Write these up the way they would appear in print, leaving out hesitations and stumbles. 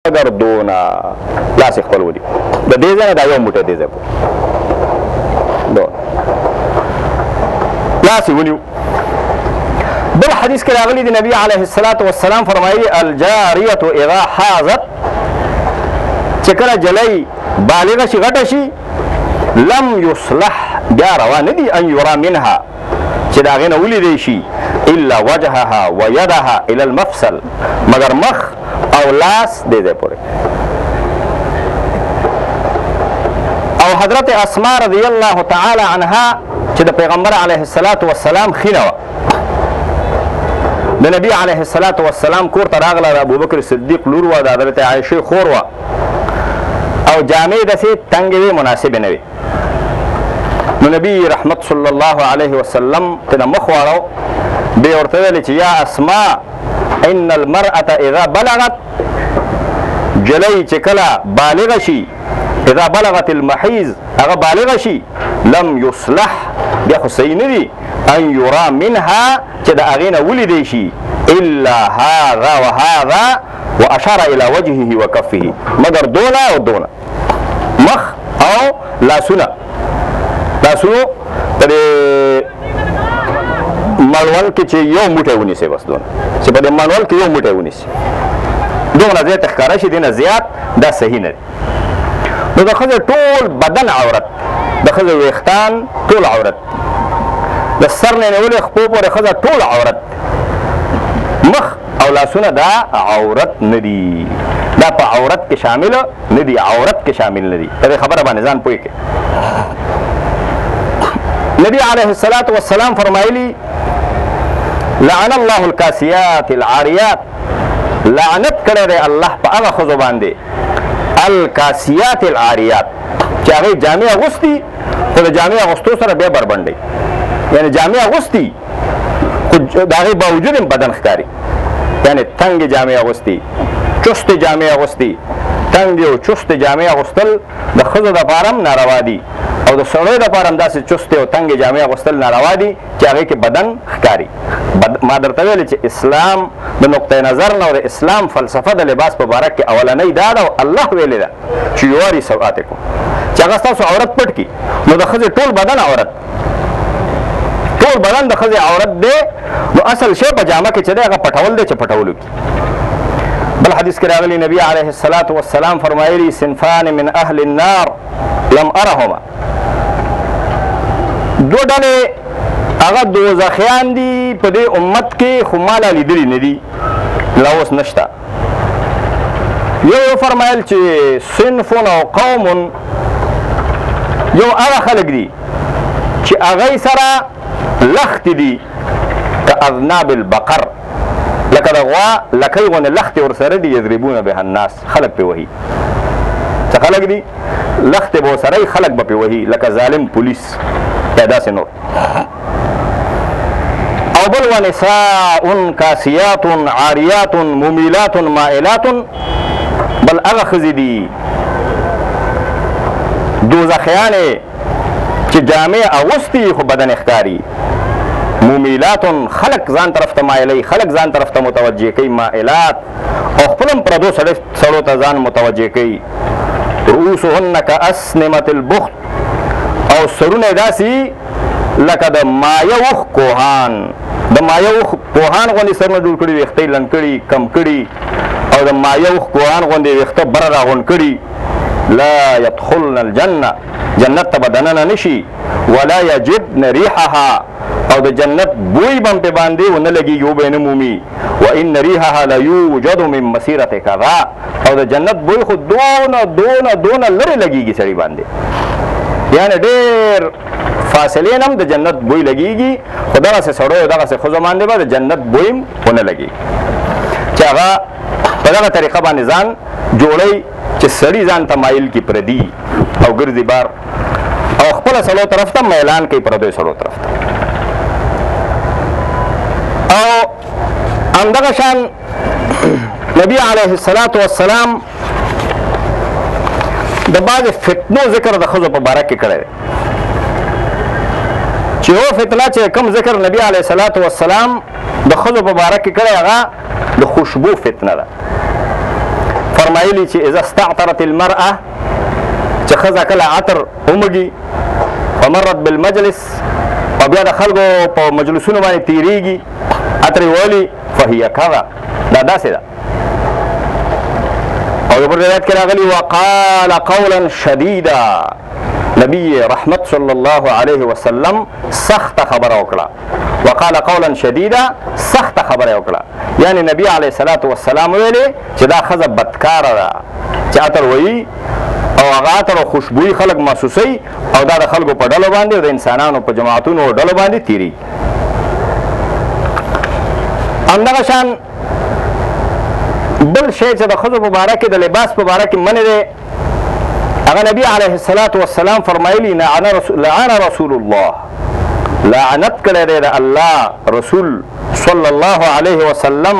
مګر دونه لاس یې خپل ونیو د دې ځای نه دا یو موټی دې ځای پورې لاس یې ونیو. بل حدیث کې راغلی دی نبی علیه الصلاة والسلام فرمایي الجاریة اذا حاضت چې کله جلی بالغه شي غټه شي لم یصلح بیا روا نه دي ان یرا منها چې د هغې نه ولیدی شي الا وجهها ویدها الى المفصل مگر مخ او لاس دې ځای پورې. او حضرت اسماء رضی الله تعالی عنها چې د پیغمبر علیه الصلاة والسلام خینه وه د نبی علیه الصلاة والسلام کور ته راغله د ابوبکر صدیق لور وه د حضرت عایشې خور وه او جامې داسې تنګې وې مناسبې نه وې. نو نبی رحمت صلی الله علیه وسلم ته مخ واړو بیا ورته ویلې چې یا اسماء ان المرأة اذا بلغت جلی چې کله بالغه شي اذا بلغت المحیض هغه بالغه شي لم یصلح بیا خو صحیح نه دي ان یرا منها چې د هغې نه ولیدی شي الا هذا وهذا واشار الى وجهه وکفه مگر دونه او دونه مخ او لاسونه لاسونو په دې مړول کې چې یو موټی ونیسي بس دونه چې په دې مړول کې یو موټی ونیسي دونه زیات ښکاره شي دینه زیات دا صحیح نه دی. نو د ښځې ټول بدن عورت د ښځې ویښتان ټول عورت د سر نه نیولې خپو پورې ښځه ټول عورت مخ او لاسونه دا عورت نه دي دا په عورت کې شامل نه دي عورت کې شامل نه دي په دې خبره باندې ځان پوه کړئ. نبی علیه الصلاة والسلام فرمایلی لعن الله الکاسیات العاریات لعنت کړی دی الله په هغه ښځو باندې الکاسیات العاریات چې هغې جامې اغوستي خو د جامې اغوستو سره بیا بربنډوي یعنی جامې اغوستي خو د هغې باوجود هم بدن ښکاري یعنی تنګې جامې اغوستي چستې جامې اغوستي تنګې او چستې جامې اغوستل د ښځو دپاره هم ناروا دي او د سړیو دپاره هم داسې چستې او تنګې جامې اغوستل ناروا دي چې هغې کې بدن ښکاري. ما درته ویلې چې اسلام د نقطې نظر نه او د اسلام فلسفه د لباس په باره کې اولنۍ دا ده او الله ویلې ده چې یواري سوآتکم چې هغه ستاسو عورت پټ کړي. نو د ښځې ټول بدن عورت ټول بدن د ښځې عورت دی نو اصل شی په جامه کې چې دی هغه پټول دی چې پټولو کې. بل حدیث کې راغلی نبی علیه الصلاة والسلام فرمایلی صنفان من اهل النار لم ارهما دو ډلې هغه دوزخیان دي په دې امت کې خو ما لا لیدلي نه دي لا اوس نشته. یو فرمایل چې صنف او قوم یو هغه خلک دي چې هغوی سره لختې دي کاذناب البقر لکه د غوا لکۍ غوندې لختې ورسره دي یضربونه بها الناس خلک پرې وهي څه خلک دي لختې به ورسره خلک به پرې وهي لکه ظالم پولیس یا داسې نور. او بل ونساء کاسیات عاریات ممیلات مائلات بل هغه ښځې دي دوزخیانې چې جامې اغوستي خو بدن ښکاري ممیلات خلق ځان طرف ته مایلوي خلق ځان طرف ته متوجه کوي مائلات او خپل هم پردو سړو ته ځان متوجه کوي رؤوسهن کاسنمة البخت او سرونه داسې لکه د مایه وخ کوهان د مایه وخ کوهان غوندې سرونه جوړ کړي ویښته یې لنډ کړي کم کړي او د مایه وخ کوهان غوندې ویښته بره راغونډ کړي لا يدخلن الجنه جنت ته به دننه نشي ولا یجدن ریحها او د جنت بوی به هم پې باندې ونه لګېږي وبه یې نه مومي وان ریحها لیوجد من مسیرة کذا او د جنت بوی خو دونه دونه دونه لرې لګېږي سړي باندې یعنې ډېر فاصلې نه هم د جنت بوی لګېږي خو دغسې سړیو دغسې ښځو باندې به د جنت بوی هم ونه لګېږي چې هغه په دغه طریقه باندې ځان جوړوي چې سړي ځان ته مایل کړي پردي او ګرځي بار او خپله سړو طرف ته میلان کوي پردیو سړو طرف ته. او همدغه شان نبی علیه الصلاة والسلام د بعضې فتنو ذکر د ښځو په باره کې کړی دی چې یو فتنه چې کوم ذکر نبی علیه الصلاة والسلام د ښځو په باره کې کړی هغه د خوشبو فتنه ده. فرمایلی چې اذا استعطرت المرأه چې ښځه کله عطر ومږي ومرت بالمجلس او بیا د خلکو په مجلسونو باندې تیریږي عطر یې ولي فهي کذا دا داسې ده. او یو بل روایت کې راغلي وقال قولا شدیدا نبی رحمت صلی الله علیه وسلم سخت خبره وکړه. وقال قولا شدیدا سخت خبره وکړه یعنی نبی علیه الصلاة والسلام ویلي چې دا ښځه بدکاره ده چې عطر وایي او هغه عطر او خوشبویي خلک محسوسوي او دا د خلکو په ډلو باندې او د انسانانو په جماعتونو او ډلو باندې تیری. همدغه شان بل شی چې د ښځو په باره کې د لباس په باره کې منع دی هغه نبی علیه الصلاة والسلام فرمایلي لعن رسول الله لعنت کړی دی د الله رسول صلی الله علیه وسلم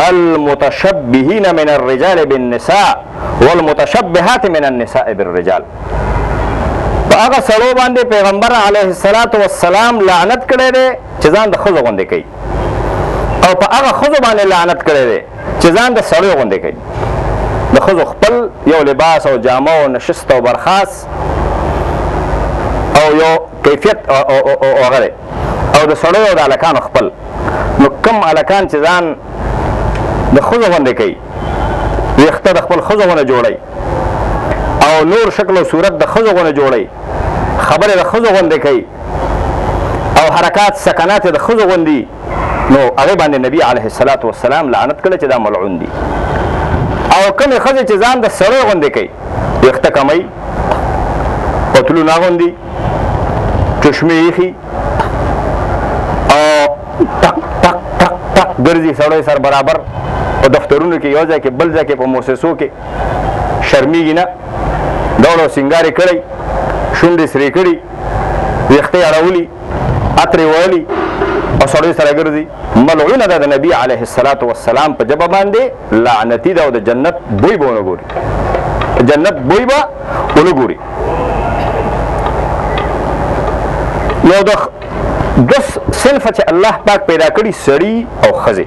المتشبهین من الرجال بالنساء والمتشبهات من النساء بالرجال. په هغه سړو باندې پیغمبر علیه الصلاة والسلام لعنت کړی دی چې ځان د ښځو غوندې کوي او په هغه ښځو باندې لعنت کړی دی چې ځان د سړیو غوندې کوي. د ښځو خپل یو لباس او جامه او نشست او برخاس او یو کیفیت هغه دی او د سړیو او د هلکانو خپل. نو کوم هلکان چې ځان د ښځو غوندې کوي ویښته د خپل ښځو غوندې جوړوي او نور شکل او صورت د ښځو غوندې جوړوي خبرې د ښځو غوندې کوي او حرکات سکنات د ښځو غوندې نو هغې باندې نبي علیه الصلاة والسلام لعنت کړی چې دا ملعون دي. او کومې ښځې چې ځان د سړی غوندې کوي ویښته کموي پتلون اغوندي چشمې ایښي او ټک ټک ټک ټک ګرځي سړی سر برابر په دفترونو کې یو ځای کې بل ځای کې په مؤسسو کې شرمیږي نه ډول او سینګار یې کړی شونډې سرې کړي ویښته یې اړولي عطر یې وهلي او سړی سره ګرځي ملعونه ده د نبي علیه الصلاة والسلام په ژبه باندې لعنتي ده او د جنت بوی به ونه ګوري جنت بوی به ونه ګوري. نو د دو صنفه چې الله پاک پیدا کړي سړي او ښځې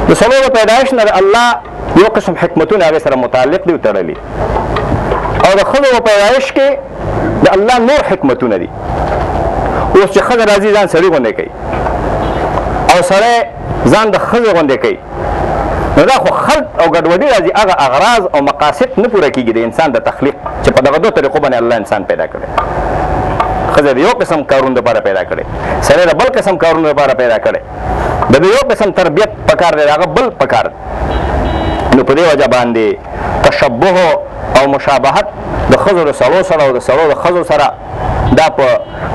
د سړو د پیدایش نه د الله یو قسم حکمتونه هغې سره متعلق دي او تړلي او د ښځو په پیدایش کې د الله نور حکمتونه دي. اوس چې ښځه راځي ځان سړي غوندې کوي او سړی ځان د ښځې غوندې کوي نو دا خو خلط او ګډوډي راځي هغه اغراض او مقاصد نه پوره کېږي د انسان د تخلیق چې په دغه دو طریقو باندې الله انسان پیدا کړی. ښځه د یو قسم کارونو لپاره پیدا کړی سړی د بل قسم کارونو لپاره پیدا کړی د یو قسم تربیت پکار دی هغه بل پکار دی. نو په دې وجه باندې تشبه او مشابهت د ښځو د سړو سره او د سړو د ښځو سره دا په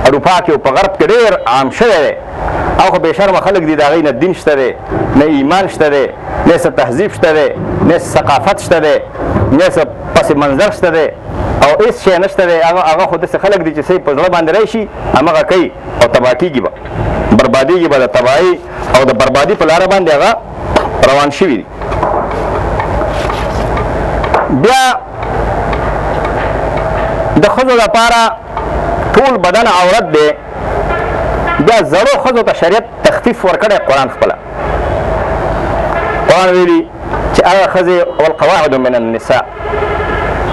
اروپا کې او په غرب کې ډېر عام شوی دی او خو بې شرمه خلک دي د هغوی نه دین شته دی نه ایمان شته دی نه څه تهذیب شته دی نه ثقافت شته دی نه څه پس منظر شته دی او هېڅ شی نشته دی هغه خو داسې خلک دي چې څه په زړه باندې راشي همغه کوي او تباه کېږي به بربادېږي به د تباهۍ او د بربادي په لاره باندې هغه روان شوي دي. بیا د ښځو لپاره ټول بدن عورت دی بیا زړو ښځو ته شریعت تخفیف ورکړی قرآن خپله قرآن ویلي چې هغه ښځې والقواعد من النساء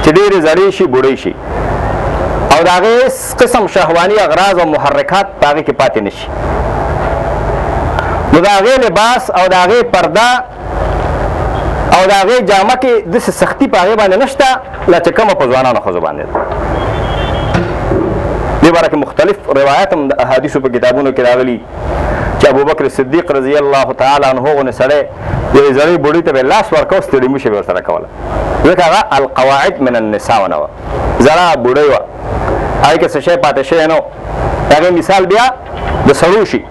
چې ډېرې زړې شي بوډۍ شي او د هغې هېڅ قسم شهواني اغراض او محرکات په هغې کې پاتې نه شي نو د هغې لباس او د هغې پرده او د هغې جامه کې داسې سختي په هغې باندې نشته لا چې کومه په ځوانانو ښځو باندې ده. دې باره کې مختلف روایات هم د احادیثو په کتابونو کې راغلي چې ابوبکر صدیق رضی الله تعالی عنه غوندې سړی یوې زړې بوډۍ ته به یې لاس ورکوه ستړي موشه به ورسره کوله ځکه هغه القواعد من النساء ونه وه زړه بوډۍ وه هغې کې څه شی پاتې شوی نه و د هغې مثال بیا د سړو شي.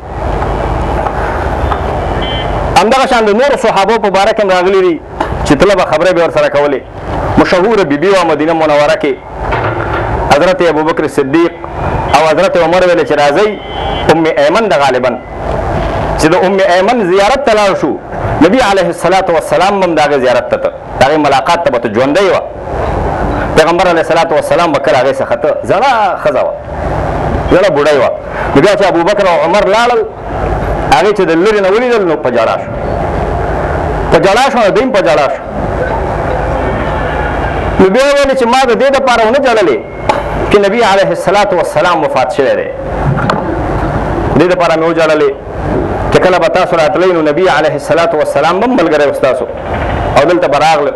همدغه شان د نورو صحابو په باره کې هم راغلي دي چې تله به خبرې به ورسره کولې. مشهوره بیبي وه مدینه منوره کې حضرت ابوبکر صدیق او حضرت عمر ویلې چې راځئ ام ایمن د غالبا چې د ام ایمن زیارت ته لاړ شو نبي علیه الصلاة والسلام هم د هغې زیارت ته د هغې ملاقات ته به ته ژوندی وه پیغمبر علیه الصلاة والسلام به کله هغې څخه ته زړه ښځه وه زړه بوډۍ وه نو بیا چې ابوبکر او عمر لاړل هغې چې د لرې نه ولیدل نو په ژړا شو نو دوی هم په ژړا شو بیا ویلې چې ما د دې دپاره ونه ژړلې چې نبي علیه السلام وفات شوی دی، دې دپاره مې وژړلې چې کله به تاسو راتلی نو نبي علیه السلام به هم ملګری و ستاسو او دلته به راغله